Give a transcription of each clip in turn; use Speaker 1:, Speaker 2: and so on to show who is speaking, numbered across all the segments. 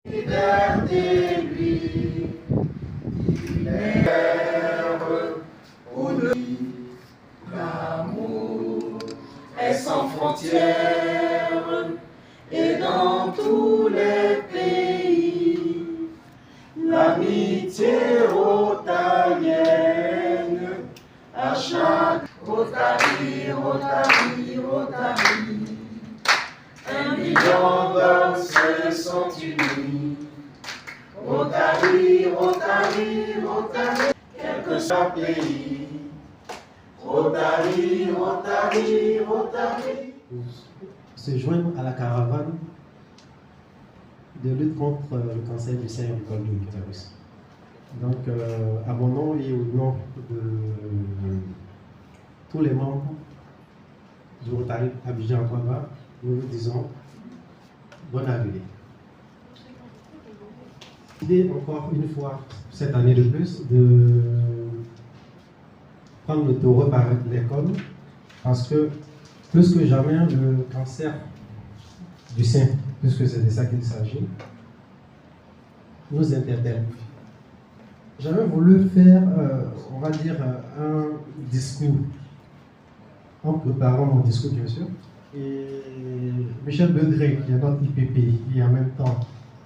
Speaker 1: Liberté, lui, il est où l'amour est sans frontières et dans tous les pays, l'amitié rotarienne à chaque Rotary, Rotary, Rotary. 1 million d'hommes se sont unis. Rotary, Rotary, Rotary, quel que soit le pays. Rotary, Rotary, Rotary.
Speaker 2: Se joindre à la caravane de lutte contre le cancer du sein et du col de l'utérus. Donc, à mon nom et au nom de tous les membres du Rotary Abidjan-Akwaaba, nous vous disons bonne année. L'idée, encore une fois, cette année de plus, de prendre le taureau par les cornes, parce que plus que jamais, le cancer du sein, puisque c'est de ça qu'il s'agit, nous interpelle. J'avais voulu faire, on va dire, un discours, en préparant mon discours, bien sûr. Et Michel Begré, qui est notre IPP, et en même temps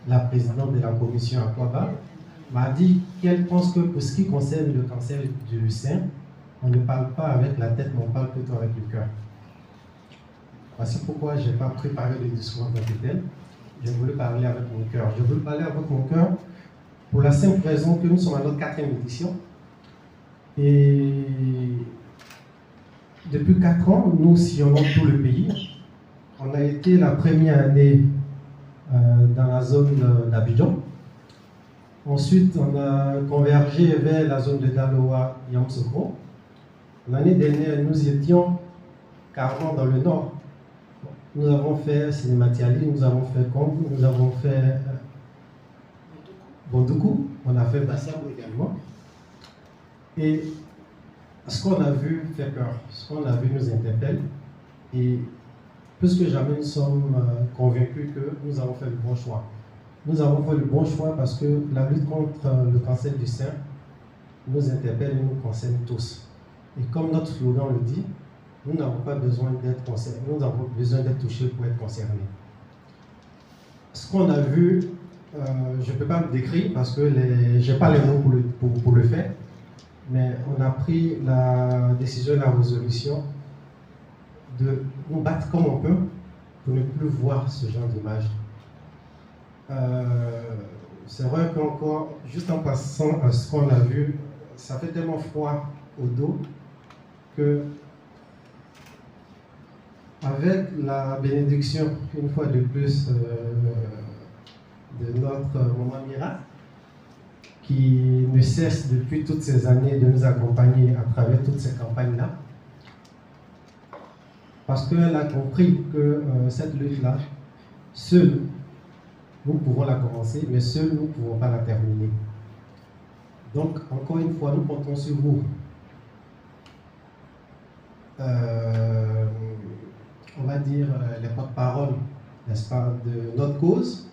Speaker 2: la présidente de la commission Akwaaba, m'a dit qu'elle pense que pour ce qui concerne le cancer du sein, on ne parle pas avec la tête, mais on parle plutôt avec le cœur. Voici pourquoi je n'ai pas préparé le discours en tant que tel. J'ai voulu parler avec mon cœur. Je voulu parler avec mon cœur pour la simple raison que nous sommes à notre 4e édition. Et depuis 4 ans, nous sillonnons tout le pays. On a été la première année dans la zone d'Abidjan. Ensuite, on a convergé vers la zone de Daloa et Yamoussoukro. L'année dernière, nous étions carrément dans le nord. Nous avons fait Sénématiali, nous avons fait Kombo, nous avons fait Bondoukou, on a fait Bassabou également. Et ce qu'on a vu fait peur, ce qu'on a vu nous interpelle. Et plus que jamais, nous sommes convaincus que nous avons fait le bon choix. Nous avons fait le bon choix parce que la lutte contre le cancer du sein nous interpelle et nous concerne tous. Et comme notre slogan le dit, nous n'avons pas besoin d'être concernés, nous avons besoin d'être touchés pour être concernés. Ce qu'on a vu, je ne peux pas le décrire parce que je n'ai pas les mots pour le faire, mais on a pris la décision, la résolution de nous battre comme on peut pour ne plus voir ce genre d'image. C'est vrai qu'encore, juste en passant à ce qu'on a vu, ça fait tellement froid au dos que avec la bénédiction, une fois de plus, de notre maman Mira, qui ne cesse depuis toutes ces années de nous accompagner à travers toutes ces campagnes-là, parce qu'elle a compris que cette lutte-là, seule, nous pouvons la commencer, mais seul, nous ne pouvons pas la terminer. Donc, encore une fois, nous comptons sur vous. On va dire les porte-parole, n'est-ce pas, de notre cause,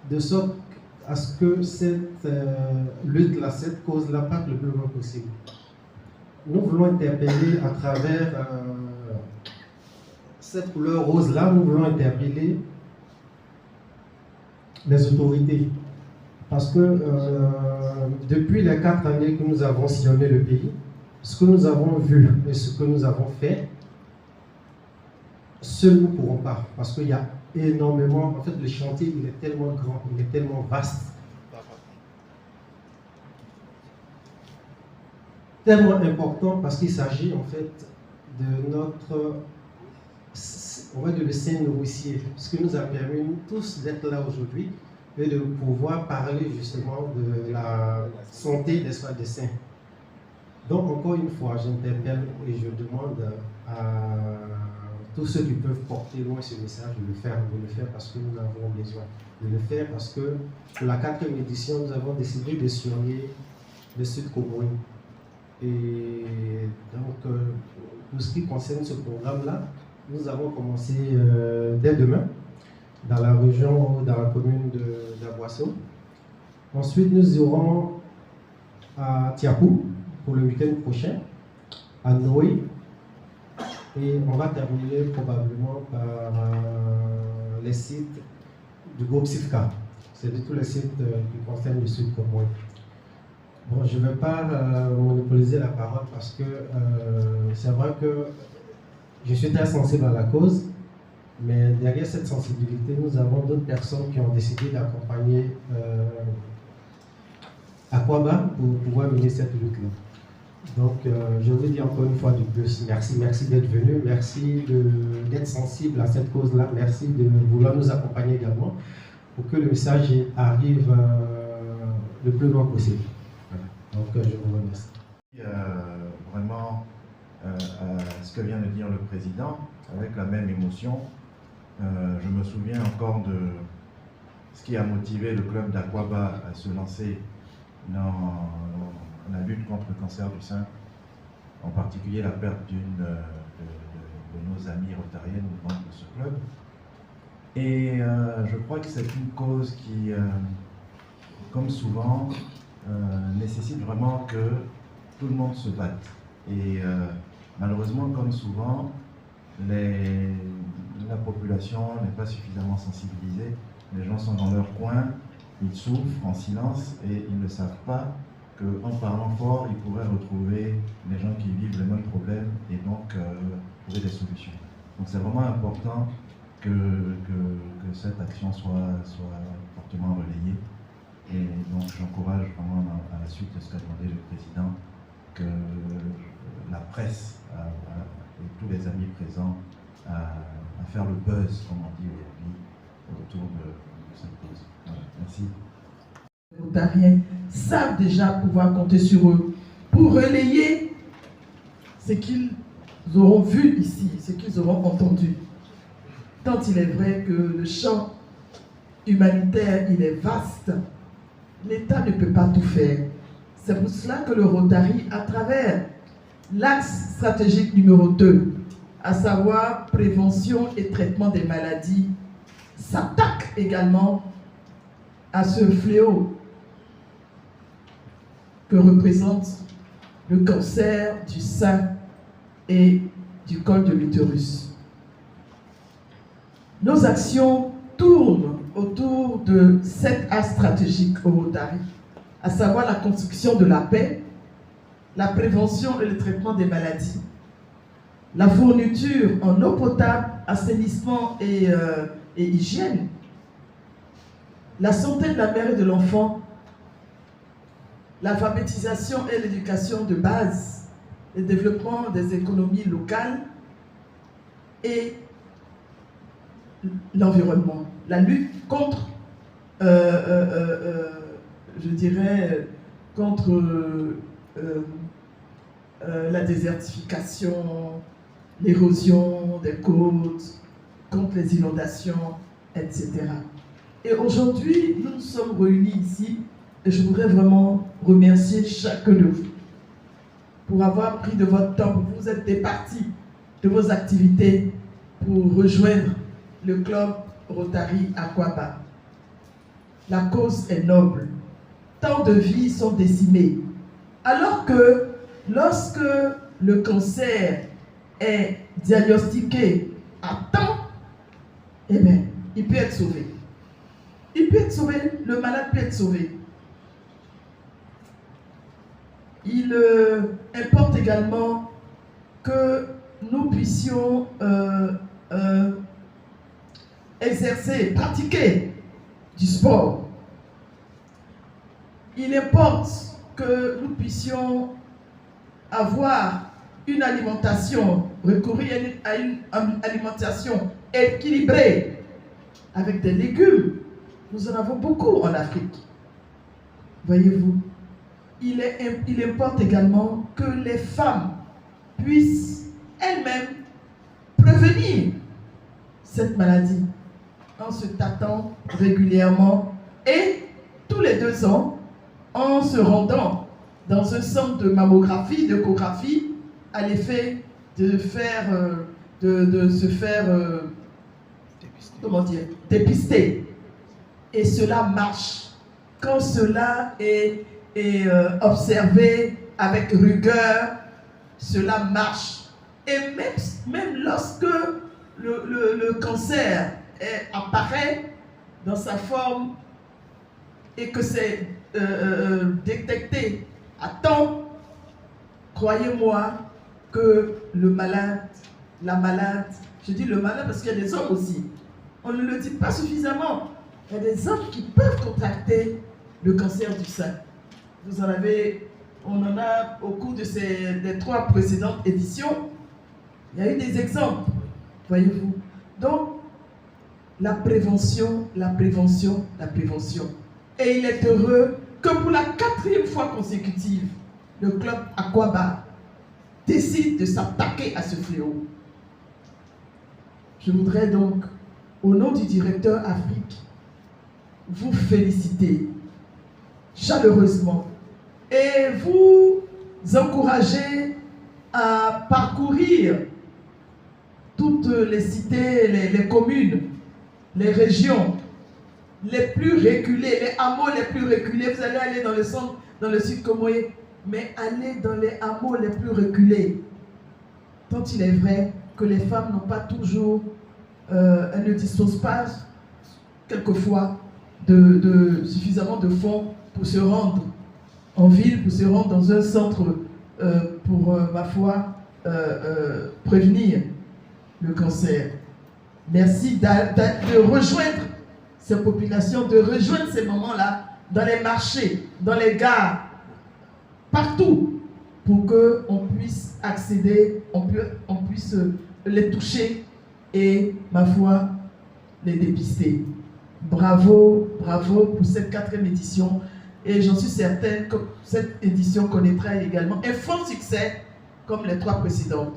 Speaker 2: de sorte à ce que cette lutte-là, cette cause-là parte le plus loin possible. Nous voulons interpeller à travers cette couleur rose-là, nous voulons interpeller les autorités. Parce que depuis les 4 années que nous avons sillonné le pays, ce que nous avons vu et ce que nous avons fait, seuls nous ne pourrons pas. Parce qu'il y a énormément, en fait le chantier il est tellement grand, il est tellement vaste, tellement important parce qu'il s'agit en fait de notre, on va dire le sein nourricier, ce qui nous a permis nous tous d'être là aujourd'hui et de pouvoir parler justement de la santé des seins. Donc encore une fois, j'interpelle et je demande à tous ceux qui peuvent porter loin ce message de le faire parce que nous avons besoin de le faire parce que pour la 4e édition, nous avons décidé de sillonner le Sud Comorin. Et donc, pour ce qui concerne ce programme-là, nous avons commencé dès demain. dans la région ou dans la commune d'Aboisseau. Ensuite, nous irons à Tiapou pour le week-end prochain, à Noé. Et on va terminer probablement par les sites du groupe SIFCA. C'est-à-dire tous les sites qui concernent le Sud comme moi. Bon, je ne vais pas monopoliser la parole parce que c'est vrai que je suis très sensible à la cause, mais derrière cette sensibilité, nous avons d'autres personnes qui ont décidé d'accompagner Aquaba pour pouvoir mener cette lutte-là. Donc, je vous dis encore une fois de plus, merci d'être venu, merci d'être sensible à cette cause-là, merci de vouloir nous accompagner également pour que le message arrive le plus loin possible. Voilà. Donc, je vous remercie.
Speaker 1: Vraiment, ce que vient de dire le président, avec la même émotion, je me souviens encore de ce qui a motivé le club d'Aquaba à se lancer dans la lutte contre le cancer du sein, en particulier la perte d'une de nos amies rotariennes membres de ce club. Et je crois que c'est une cause qui, comme souvent, nécessite vraiment que tout le monde se batte. Et malheureusement, comme souvent, la population n'est pas suffisamment sensibilisée. Les gens sont dans leur coin, ils souffrent en silence et ils ne savent pas qu'en parlant fort, ils pourraient retrouver les gens qui vivent les mêmes problèmes et donc trouver des solutions. Donc c'est vraiment important que cette action soit fortement relayée. Et donc j'encourage vraiment à la suite de ce qu'a demandé le président, que la presse et tous les amis présents à faire le buzz, comme on dit aujourd'hui, autour de cette cause. Voilà, merci.
Speaker 3: Les Rotariens savent déjà pouvoir compter sur eux pour relayer ce qu'ils auront vu ici, ce qu'ils auront entendu. Tant il est vrai que le champ humanitaire, il est vaste, l'État ne peut pas tout faire. C'est pour cela que le Rotary, à travers l'axe stratégique numéro 2, à savoir prévention et traitement des maladies, s'attaque également à ce fléau que représente le cancer du sein et du col de l'utérus. Nos actions tournent autour de 7 axes stratégiques au Rotary, à savoir la construction de la paix, la prévention et le traitement des maladies, la fourniture en eau potable, assainissement et hygiène, la santé de la mère et de l'enfant, l'alphabétisation et l'éducation de base, le développement des économies locales et l'environnement, la lutte contre, je dirais, contre la désertification, l'érosion des côtes, contre les inondations, etc. Et aujourd'hui, nous nous sommes réunis ici et je voudrais vraiment remercier chacun de vous pour avoir pris de votre temps, pour vous être départis de vos activités pour rejoindre le club Rotary Aquaba. La cause est noble. Tant de vies sont décimées. Alors que lorsque le cancer est diagnostiqué à temps, eh bien, il peut être sauvé. Il peut être sauvé, le malade peut être sauvé. Il importe également que nous puissions exercer, pratiquer du sport. Il importe que nous puissions avoir une alimentation, recourir à une alimentation équilibrée avec des légumes. Nous en avons beaucoup en Afrique. Voyez-vous, il importe également que les femmes puissent elles-mêmes prévenir cette maladie en se tâtant régulièrement et tous les 2 ans en se rendant dans un centre de mammographie, d'échographie, à l'effet de se faire comment dire, dépister. Et cela marche. Quand cela est observé avec rigueur, cela marche. Et même lorsque le cancer apparaît dans sa forme et que c'est détecté à temps, croyez-moi que le malade, la malade, je dis le malade parce qu'il y a des hommes aussi, on ne le dit pas suffisamment, il y a des hommes qui peuvent contracter le cancer du sein. On en a au cours des 3 précédentes éditions, il y a eu des exemples, voyez-vous. Donc, la prévention, la prévention, la prévention. Et il est heureux que pour la 4e fois consécutive, le club Aquaba décide de s'attaquer à ce fléau. Je voudrais donc, au nom du directeur Afrique, vous féliciter chaleureusement et vous encourager à parcourir toutes les cités, les communes, les régions les plus reculées, les hameaux les plus reculés. Vous allez aller dans le centre, dans le sud Comoé, mais allez dans les hameaux les plus reculés. Tant il est vrai que les femmes n'ont pas toujours, elles ne disposent pas quelquefois de suffisamment de fonds pour se rendre en ville, pour se rendre dans un centre pour, ma foi, prévenir le cancer. Merci de rejoindre ces populations, de rejoindre ces moments-là dans les marchés, dans les gares, partout, pour qu'on puisse accéder, on puisse les toucher et, ma foi, les dépister. Bravo, bravo pour cette 4e édition. Et j'en suis certaine que cette édition connaîtra également un fort succès comme les 3 précédentes.